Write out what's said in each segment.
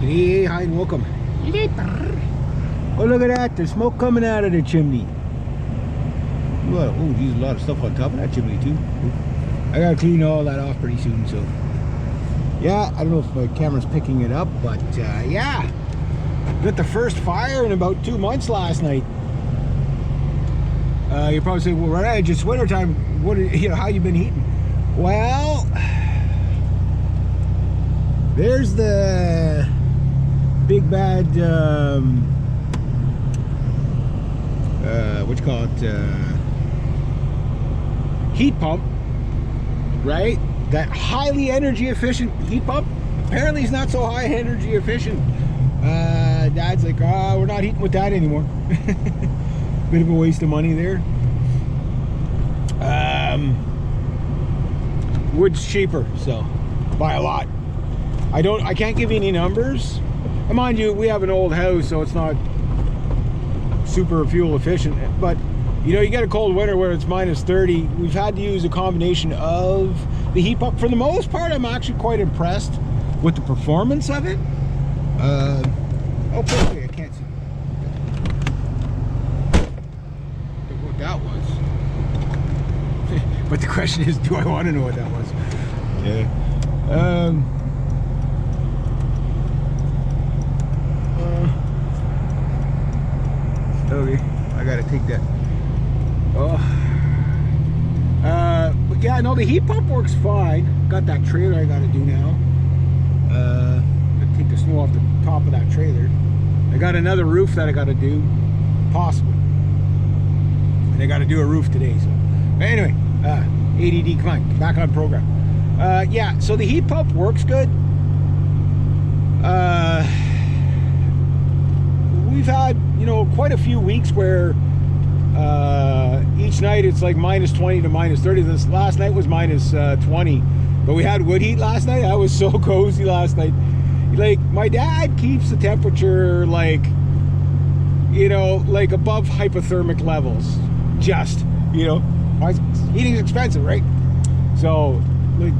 Hey, hi and welcome. Oh, look at that. There's smoke coming out of the chimney. Oh, geez, a lot of stuff on top of that chimney, too. I gotta clean all that off pretty soon, so. Yeah, I don't know if my camera's picking it up, but yeah. Got the first fire in about 2 months last night. You're probably saying, well, right, just wintertime, how you been heating? Well, there's the big bad, what you call it, heat pump, right? That highly energy efficient heat pump, apparently it's not so high energy efficient. Dad's like, oh, we're not heating with that anymore. Bit of a waste of money there. Wood's cheaper, so by a lot. I can't give you any numbers. And mind you, we have an old house, so it's not super fuel efficient, but you get a cold winter where it's minus 30. We've had to use a combination of the heat pump. For the most part, I'm actually quite impressed with the performance of it. Oh, perfect. I can't see what that was. But the question is, do I want to know what that was? Yeah. Okay, I gotta take that. But yeah, no, the heat pump works fine. Got that trailer I gotta do now. Take the snow off the top of that trailer. I got another roof that I gotta do, possibly. And I gotta do a roof today, so. But anyway, ADD, come on, back on program. Yeah, so the heat pump works good. We've had, quite a few weeks where each night it's like minus 20 to minus 30. This last night was minus 20, but we had wood heat last night. I was so cozy last night. Like, my dad keeps the temperature like above hypothermic levels. Just, heating's expensive, right? So, like,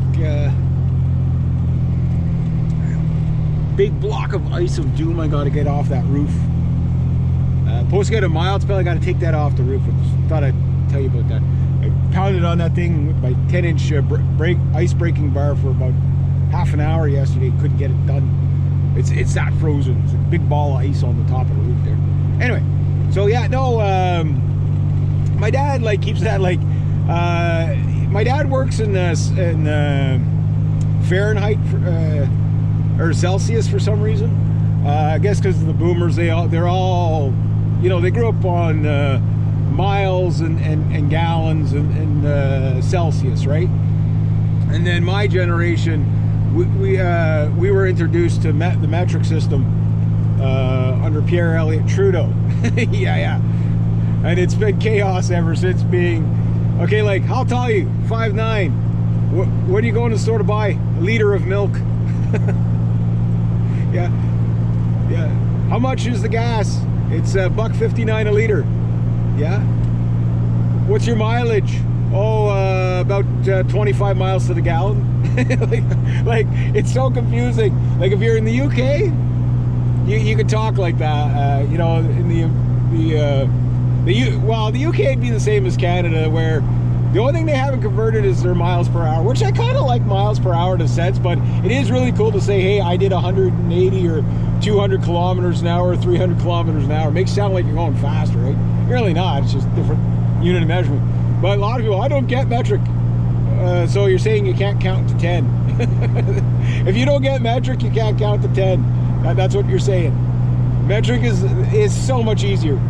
big block of ice of doom I gotta get off that roof. Supposed to get a mild spell, I gotta take that off the roof. I just thought I'd tell you about that. I pounded on that thing with my 10-inch ice breaking bar for about half an hour yesterday. Couldn't get it done. It's that frozen. It's a big ball of ice on the top of the roof there. Anyway, so yeah, no, my dad keeps that my dad works in Fahrenheit or Celsius for some reason. I guess because of the boomers, they're all they grew up on miles and gallons and Celsius, right? And then my generation, we were introduced to the metric system under Pierre Elliott Trudeau. yeah, and it's been chaos ever since. Being okay, like, how tall are you? 5'9". What are you going to the store to buy? A liter of milk. yeah. How much is the gas? It's $1.59 a liter. Yeah. What's your mileage? Oh, about 25 miles to the gallon. like it's so confusing. Like, if you're in the UK, you could talk like that. In the UK would be the same as Canada, where the only thing they haven't converted is their miles per hour, which I kind of like miles per hour in a sense, but it is really cool to say, hey, I did 180 or 200 kilometers an hour, 300 kilometers an hour. It makes it sound like you're going faster, right? You're really not. It's just different unit of measurement. But a lot of people, I don't get metric. So you're saying you can't count to 10. If you don't get metric, you can't count to 10. That's what you're saying. Metric is so much easier.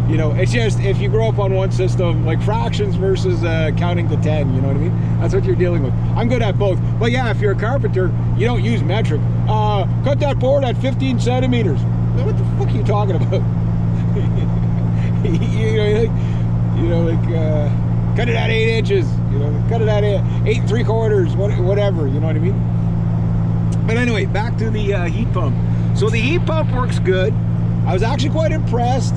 It's just, if you grow up on one system, like fractions versus counting to 10, you know what I mean? That's what you're dealing with. I'm good at both. But yeah, if you're a carpenter, you don't use metric. Cut that board at 15 centimeters. What the fuck are you talking about? Cut it at 8 inches. Cut it at 8 3/4, whatever. You know what I mean? But anyway, back to the heat pump. So the heat pump works good. I was actually quite impressed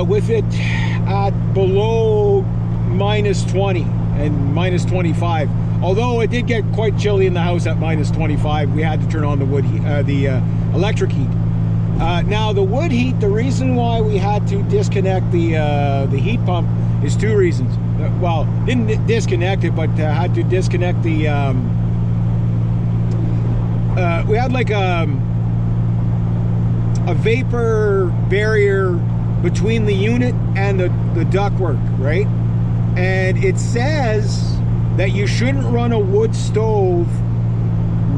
with it at below minus 20 and minus 25. Although it did get quite chilly in the house at -25, we had to turn on the electric heat. Now the wood heat, the reason why we had to disconnect the heat pump is two reasons. Well, didn't disconnect it, but had to disconnect the. We had like a vapor barrier between the unit and the ductwork, right? And it says that you shouldn't run a wood stove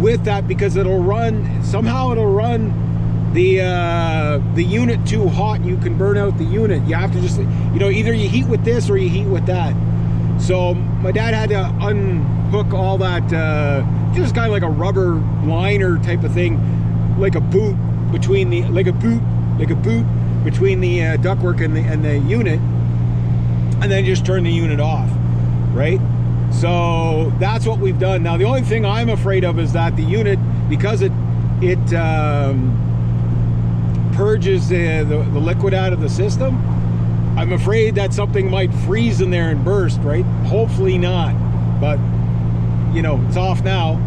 with that because it'll run the unit too hot. You can burn out the unit. You have to just, either you heat with this or you heat with that. So my dad had to unhook all that, just kind of like a rubber liner type of thing, like a boot between the ductwork and the unit, and then just turn the unit off, right? So that's what we've done. Now the only thing I'm afraid of is that the unit, because it purges the liquid out of the system, I'm afraid that something might freeze in there and burst, right? Hopefully not, but it's off now,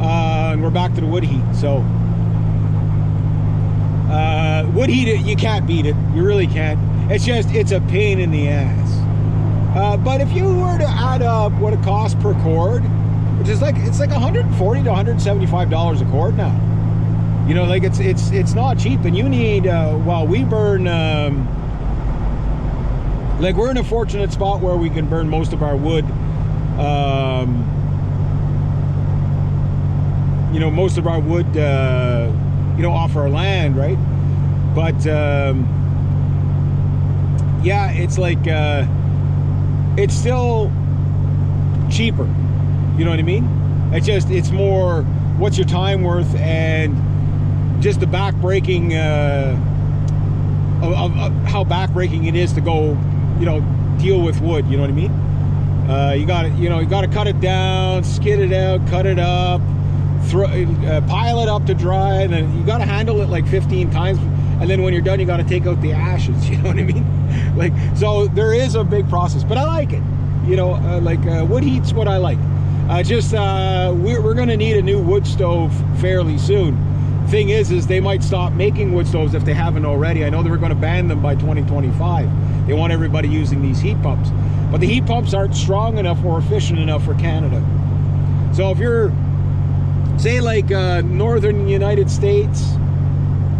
and we're back to the wood heat. So wood heat, you can't beat it. You really can't. It's a pain in the ass. But if you were to add up what it costs per cord, which is it's like $140 to $175 a cord now. It's not cheap, and you need we burn we're in a fortunate spot where we can burn most of our wood. Most of our wood off our land, right? But yeah, it's it's still cheaper, you know what I mean? It's more, what's your time worth, and just the back-breaking of how back-breaking it is to go, deal with wood, you know what I mean? You got to cut it down, skid it out, cut it up, pile it up to dry, and then you got to handle it like 15 times, and then when you're done, you got to take out the ashes, you know what I mean? So there is a big process, but I like it. Wood heat's what I like. We're gonna need a new wood stove fairly soon. Thing is they might stop making wood stoves if they haven't already. I know they were going to ban them by 2025. They want everybody using these heat pumps, but the heat pumps aren't strong enough or efficient enough for Canada. So if you're, say, northern United States,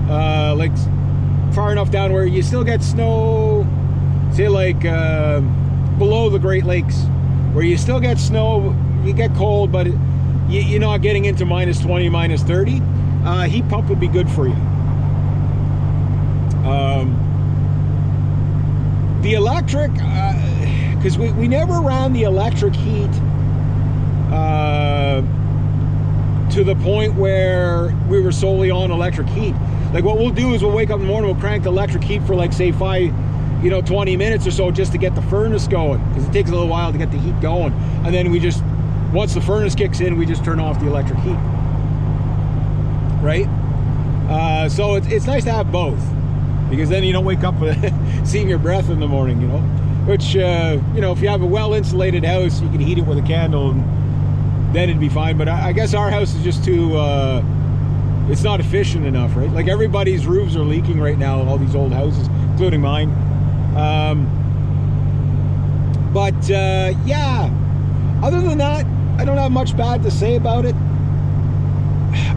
far enough down where you still get snow, say below the Great Lakes, where you still get snow, you get cold, but you're not getting into -20, -30, heat pump would be good for you. The electric, because we never ran the electric heat to the point where we were solely on electric heat. What we'll do is we'll wake up in the morning, we'll crank the electric heat for 20 minutes or so, just to get the furnace going, because it takes a little while to get the heat going, and then once the furnace kicks in, we just turn off the electric heat, right? So it's nice to have both, because then you don't wake up seeing your breath in the morning, which if you have a well insulated house, you can heat it with a candle, and then it'd be fine. But I guess our house is just too it's not efficient enough, right? Everybody's roofs are leaking right now, all these old houses, including mine. Yeah, other than that, I don't have much bad to say about it.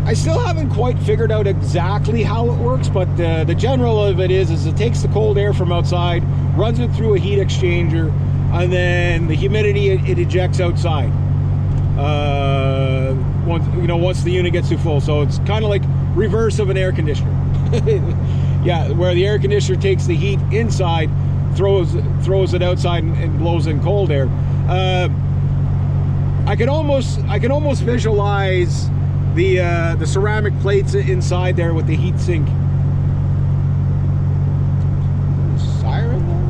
I still haven't quite figured out exactly how it works, but the general of it is it takes the cold air from outside, runs it through a heat exchanger, and then the humidity it ejects outside. Once the unit gets too full. So it's kind of like reverse of an air conditioner. Yeah, where the air conditioner takes the heat inside, throws it outside, and blows in cold air. I can almost visualize the ceramic plates inside there with the heat sink. Siren down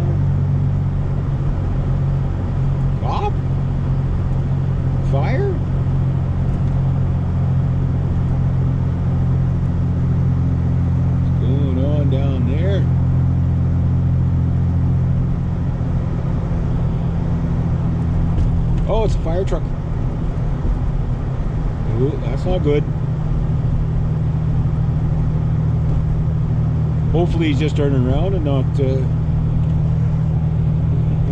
there? Cop? Fire? What's going on down there? Oh, it's a fire truck. It's not good. Hopefully he's just turning around and not...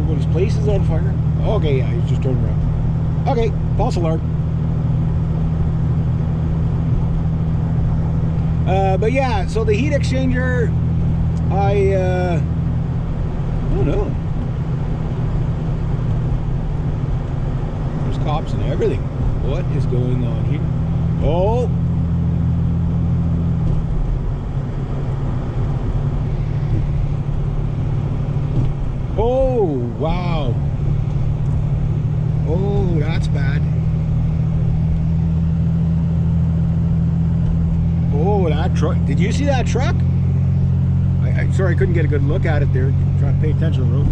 but his place is on fire. Okay, yeah, he's just turning around. Okay, false alert. But yeah, so the heat exchanger, I don't know. There's cops and everything. What is going on here? Oh! Oh, wow. Oh, that's bad. Oh, that truck. Did you see that truck? Sorry, I couldn't get a good look at it there. Trying to pay attention to the road.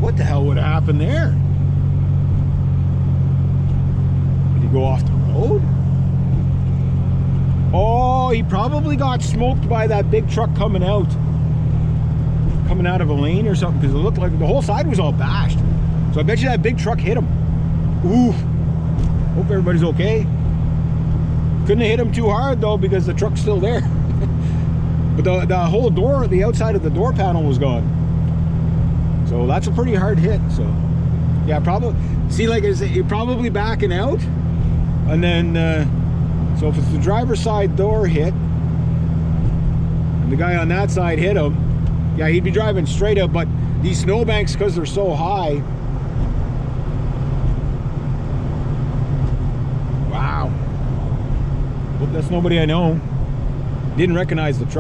What the hell would have happened there? Did he go off the road? Oh, he probably got smoked by that big truck coming out of a lane or something, because it looked like the whole side was all bashed. So I bet you that big truck hit him. Oof. Hope everybody's okay. Couldn't have hit him too hard though, because the truck's still there. But the whole door, the outside of the door panel was gone. So that's a pretty hard hit. So yeah, probably, see, like I said, you're probably backing out, and then so if it's the driver's side door hit and the guy on that side hit him, yeah, he'd be driving straight up. But these snowbanks, because they're so high, wow. Hope that's nobody I know. Didn't recognize the truck.